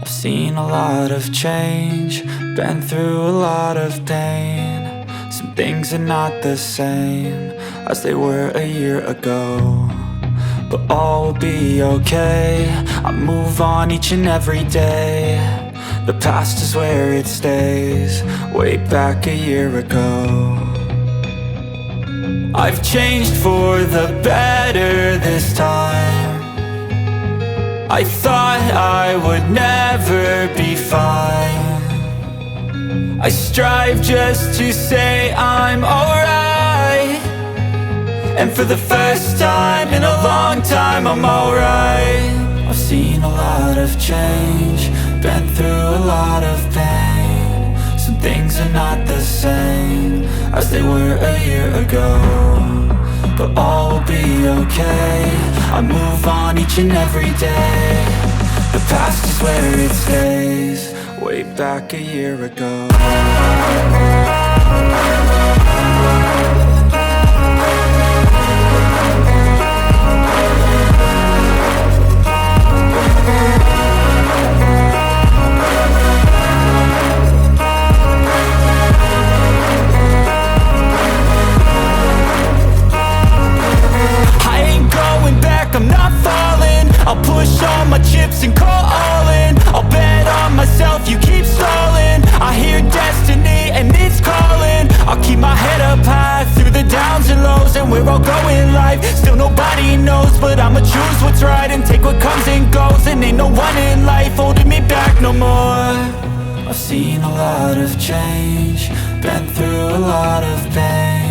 I've seen a lot of change, been through a lot of pain. Some things are not the same as they were a year ago, but all will be okay. I move on each and every day. The past is where it stays, way back a year ago. I've changed for the better this time. I thought I would never be fine. I strive just to say I'm alright, and for the first time in a long time I'm alright. I've seen a lot of change, been through a lot of pain. Some things are not the same as they were a year ago, but all will be okay. I move on each and every day. The past is where it stays, way back a year ago. I'm not falling, I'll push all my chips and call all in. I'll bet on myself, you keep stalling. I hear destiny and it's calling. I'll keep my head up high through the downs and lows, and where I'll go in life, still nobody knows. But I'ma choose what's right and take what comes and goes, and ain't no one in life holding me back no more. I've seen a lot of change, been through a lot of pain.